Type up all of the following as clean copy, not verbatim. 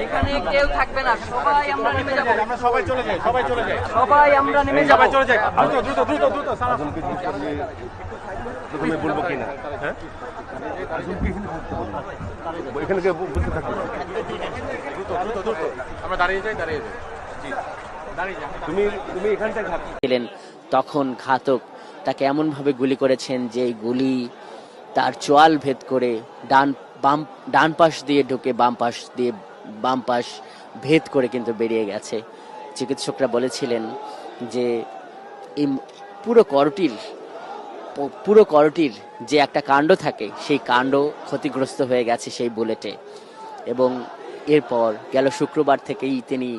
এখানে কেউ থাকবে না, সবাই আমরা নেমে যাব, সবাই চলে যাই, সবাই আমরা নেমে যাব, চলে যাই, দ্রুত প্রথমে বলবো কিনা, হ্যাঁ এখানে বসে থাকবো, আমরা দাঁড়িয়ে যাই। তুমি এখানটায় ছিলেন তখন ঘাতক তাকে এমনভাবে গুলি করেছেন যে এই গুলি তার চোয়াল ভেদ করে ডান পাশ দিয়ে ঢুকে বাম পাশ ভেদ করে কিন্তু বেরিয়ে গেছে। চিকিৎসকরা বলেছিলেন যে এই পুরো করটির যে একটা কাণ্ড থাকে সেই কাণ্ড ক্ষতিগ্রস্ত হয়ে গেছে সেই বুলেটে। এবং এরপর গেল শুক্রবার থেকেই তিনি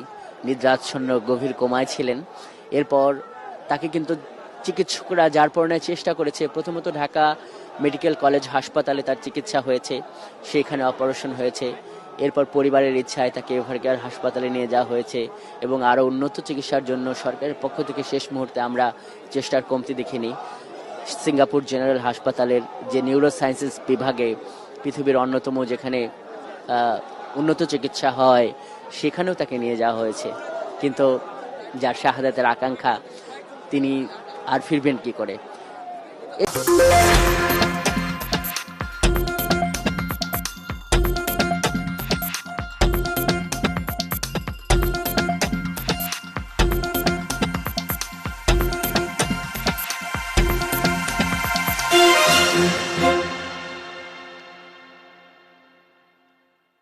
নিদ্রাচ্ছন্ন গভীর কোমায় ছিলেন। এরপর তাকে কিন্তু চিকিৎসকরা যার পরণে চেষ্টা করেছে। প্রথমত ঢাকা মেডিকেল কলেজ হাসপাতালে তার চিকিৎসা হয়েছে, সেখানে অপারেশন হয়েছে। এরপর পরিবারের ইচ্ছায় তাকে এভারকেয়ার হাসপাতালে নিয়ে যাওয়া হয়েছে এবং আরও উন্নত চিকিৎসার জন্য সরকারের পক্ষ থেকে শেষ মুহূর্তে আমরা চেষ্টার কমতি দেখিনি। সিঙ্গাপুর জেনারেল হাসপাতালের যে নিউরো সায়েন্সেস বিভাগে পৃথিবীর অন্যতম, যেখানে উন্নত চিকিৎসা হয়, সেখানেও তাকে নিয়ে যাওয়া হয়েছে। কিন্তু যার শাহাদাতের আকাঙ্ক্ষা, তিনি আর ফিরবেন কি করে।